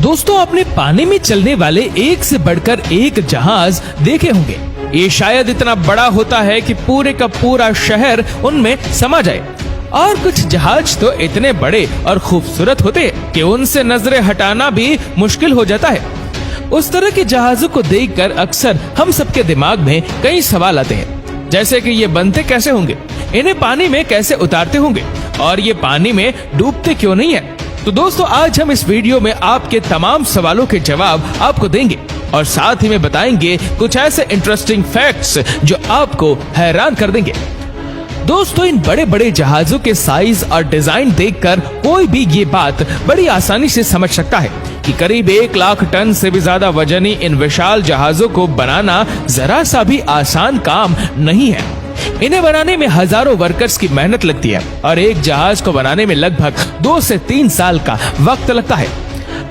दोस्तों, आपने पानी में चलने वाले एक से बढ़कर एक जहाज देखे होंगे। ये शायद इतना बड़ा होता है कि पूरे का पूरा शहर उनमें समा जाए। और कुछ जहाज तो इतने बड़े और खूबसूरत होते हैं कि उनसे नजरें हटाना भी मुश्किल हो जाता है। उस तरह के जहाजों को देखकर अक्सर हम सबके दिमाग में कई सवाल आते हैं, जैसे कि ये बनते कैसे होंगे, इन्हें पानी में कैसे उतारते होंगे, और ये पानी में डूबते क्यों नहीं है। तो दोस्तों, आज हम इस वीडियो में आपके तमाम सवालों के जवाब आपको देंगे और साथ ही में बताएंगे कुछ ऐसे इंटरेस्टिंग फैक्ट्स जो आपको हैरान कर देंगे। दोस्तों, इन बड़े बड़े जहाजों के साइज और डिजाइन देखकर कोई भी ये बात बड़ी आसानी से समझ सकता है कि करीब 1 लाख टन से भी ज्यादा वजनी इन विशाल जहाजों को बनाना जरा सा भी आसान काम नहीं है। इन्हें बनाने में हजारों वर्कर्स की मेहनत लगती है और एक जहाज को बनाने में लगभग 2 से 3 साल का वक्त लगता है।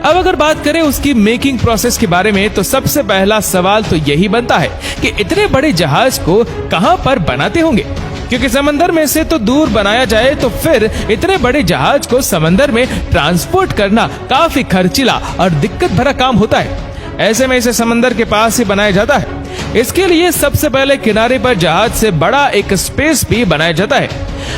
अब अगर बात करें उसकी मेकिंग प्रोसेस के बारे में, तो सबसे पहला सवाल तो यही बनता है कि इतने बड़े जहाज को कहां पर बनाते होंगे, क्योंकि समंदर में से तो दूर बनाया जाए तो फिर इतने बड़े जहाज को समंदर में ट्रांसपोर्ट करना काफी खर्चीला और दिक्कत भरा काम होता है। ऐसे में इसे समंदर के पास ही बनाया जाता है। इसके लिए सबसे पहले किनारे पर जहाज से बड़ा एक स्पेस भी बनाया जाता है।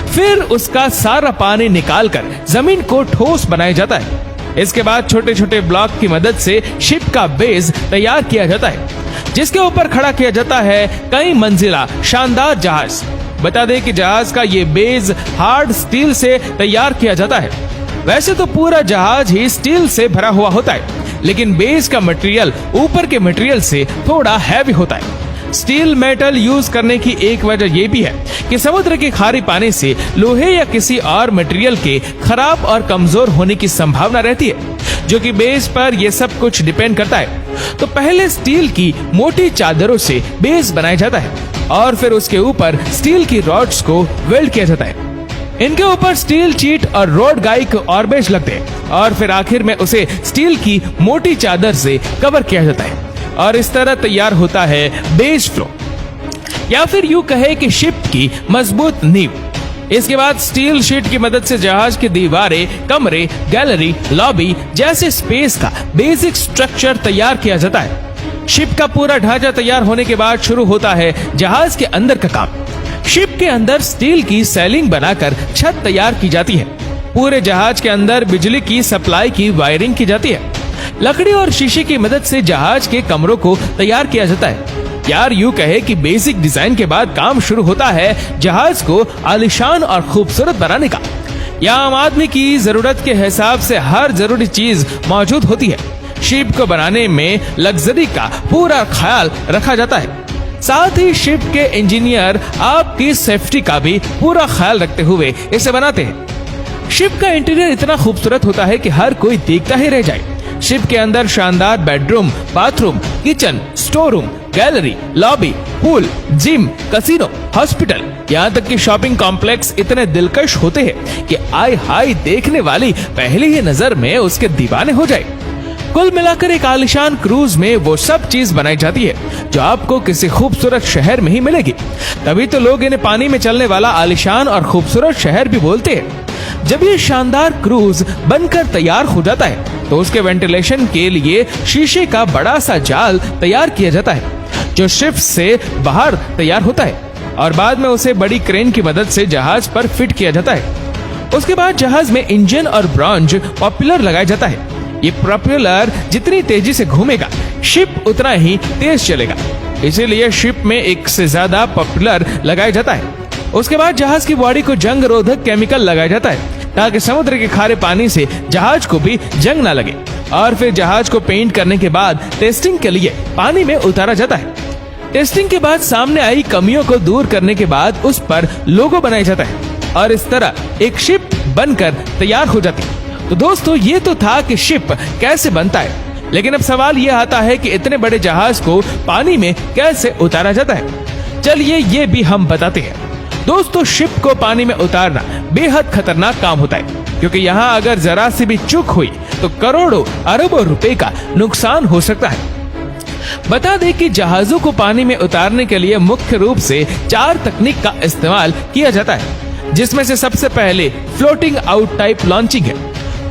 फिर उसका सारा पानी निकालकर जमीन को ठोस बनाया जाता है। इसके बाद छोटे छोटे ब्लॉक की मदद से शिप का बेस तैयार किया जाता है, जिसके ऊपर खड़ा किया जाता है कई मंजिला शानदार जहाज। बता दें कि जहाज का ये बेस हार्ड स्टील से तैयार किया जाता है। वैसे तो पूरा जहाज ही स्टील से भरा हुआ होता है, लेकिन बेस का मटेरियल ऊपर के मटेरियल से थोड़ा हैवी होता है। स्टील मेटल यूज करने की एक वजह यह भी है कि समुद्र के खारे पानी से लोहे या किसी और मटेरियल के खराब और कमजोर होने की संभावना रहती है, जो कि बेस पर यह सब कुछ डिपेंड करता है। तो पहले स्टील की मोटी चादरों से बेस बनाया जाता है और फिर उसके ऊपर स्टील की रॉड्स को वेल्ड किया जाता है। इनके ऊपर स्टील चीट और रोड गाइक और बेच लगते हैं और फिर आखिर में उसे स्टील की मोटी चादर से कवर किया जाता है और इस तरह तैयार होता है बेस फ्लो, या फिर यूं कहे कि शिप की मजबूत नींव। इसके बाद स्टील शीट की मदद से जहाज की दीवारें, कमरे, गैलरी, लॉबी जैसे स्पेस का बेसिक स्ट्रक्चर तैयार किया जाता है। शिप का पूरा ढांचा तैयार होने के बाद शुरू होता है जहाज के अंदर का काम। शिप के अंदर स्टील की सेलिंग बनाकर छत तैयार की जाती है। पूरे जहाज के अंदर बिजली की सप्लाई की वायरिंग की जाती है। लकड़ी और शीशे की मदद से जहाज के कमरों को तैयार किया जाता है। यार, यूं कहे कि बेसिक डिजाइन के बाद काम शुरू होता है जहाज को आलीशान और खूबसूरत बनाने का। यहाँ आम आदमी की जरूरत के हिसाब से हर जरूरी चीज मौजूद होती है। शिप को बनाने में लग्जरी का पूरा ख्याल रखा जाता है। साथ ही शिप के इंजीनियर आपकी सेफ्टी का भी पूरा ख्याल रखते हुए इसे बनाते हैं। शिप का इंटीरियर इतना खूबसूरत होता है कि हर कोई देखता ही रह जाए। शिप के अंदर शानदार bedroom, bathroom, kitchen, store room, gallery, lobby, pool, gym, casino, hospital, यहाँ तक कि शॉपिंग कॉम्प्लेक्स इतने दिलकश होते हैं कि आय हाय देखने वाली पहली ही नजर में उसके दीवाने हो जाए। कुल मिलाकर एक आलीशान क्रूज में वो सब चीज बनाई जाती है जो आपको किसी खूबसूरत शहर में ही मिलेगी। तभी तो लोग इन्हें पानी में चलने वाला आलीशान और खूबसूरत शहर भी बोलते हैं। जब ये शानदार क्रूज बनकर तैयार हो जाता है तो उसके वेंटिलेशन के लिए शीशे का बड़ा सा जाल तैयार किया जाता है, जो शिप से बाहर तैयार होता है और बाद में उसे बड़ी क्रेन की मदद से जहाज पर फिट किया जाता है। उसके बाद जहाज में इंजन और ब्रॉन्ज पॉपुलर लगाया जाता है। ये प्रोपेलर जितनी तेजी से घूमेगा, शिप उतना ही तेज चलेगा। इसीलिए शिप में एक से ज्यादा पॉपुलर लगाया जाता है। उसके बाद जहाज की बॉडी को जंग रोधक केमिकल लगाया जाता है ताकि समुद्र के खारे पानी से जहाज को भी जंग ना लगे। और फिर जहाज को पेंट करने के बाद टेस्टिंग के लिए पानी में उतारा जाता है। टेस्टिंग के बाद सामने आई कमियों को दूर करने के बाद उस पर लोगो बनाया जाता है और इस तरह एक शिप बनकर तैयार हो जाती है। तो दोस्तों, ये तो था कि शिप कैसे बनता है, लेकिन अब सवाल ये आता है कि इतने बड़े जहाज को पानी में कैसे उतारा जाता है। चलिए ये भी हम बताते हैं। दोस्तों, शिप को पानी में उतारना बेहद खतरनाक काम होता है, क्योंकि यहाँ अगर जरा सी भी चूक हुई तो करोड़ों अरबों रुपए का नुकसान हो सकता है। बता दें कि जहाजों को पानी में उतारने के लिए मुख्य रूप से 4 तकनीक का इस्तेमाल किया जाता है, जिसमें से सबसे पहले फ्लोटिंग आउट टाइप लॉन्चिंग है।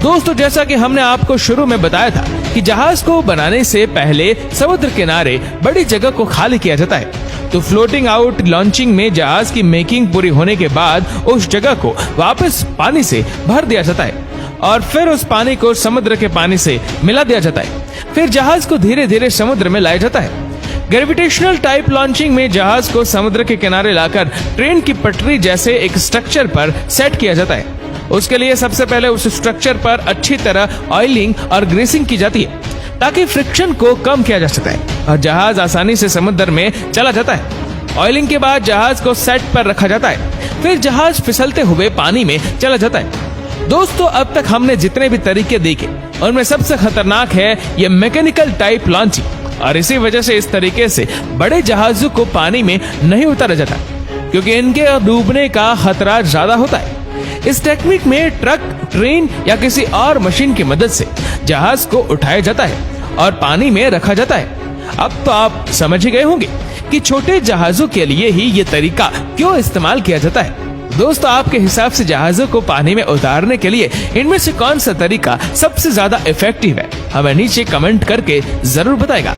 दोस्तों, जैसा कि हमने आपको शुरू में बताया था कि जहाज को बनाने से पहले समुद्र किनारे बड़ी जगह को खाली किया जाता है। तो फ्लोटिंग आउट लॉन्चिंग में जहाज की मेकिंग पूरी होने के बाद उस जगह को वापस पानी से भर दिया जाता है और फिर उस पानी को समुद्र के पानी से मिला दिया जाता है। फिर जहाज को धीरे धीरे समुद्र में लाया जाता है। ग्रेविटेशनल टाइप लॉन्चिंग में जहाज को समुद्र के किनारे लाकर ट्रेन की पटरी जैसे एक स्ट्रक्चर पर सेट किया जाता है। उसके लिए सबसे पहले उस स्ट्रक्चर पर अच्छी तरह ऑयलिंग और ग्रीसिंग की जाती है ताकि फ्रिक्शन को कम किया जा सके और जहाज आसानी से समुद्र में चला जाता है। ऑयलिंग के बाद जहाज को सेट पर रखा जाता है। फिर जहाज फिसलते हुए पानी में चला जाता है। दोस्तों, अब तक हमने जितने भी तरीके देखे उनमें सबसे खतरनाक है ये मैकेनिकल टाइप लॉन्चिंग और इसी वजह से इस तरीके से बड़े जहाजों को पानी में नहीं उतारा जाता क्योंकि इनके डूबने का खतरा ज्यादा होता है। इस टेक्निक में ट्रक, ट्रेन या किसी और मशीन की मदद से जहाज को उठाया जाता है और पानी में रखा जाता है। अब तो आप समझ ही गए होंगे कि छोटे जहाजों के लिए ही ये तरीका क्यों इस्तेमाल किया जाता है। दोस्तों, आपके हिसाब से जहाजों को पानी में उतारने के लिए इनमें से कौन सा तरीका सबसे ज्यादा इफेक्टिव है? हमें नीचे कमेंट करके जरूर बताएगा।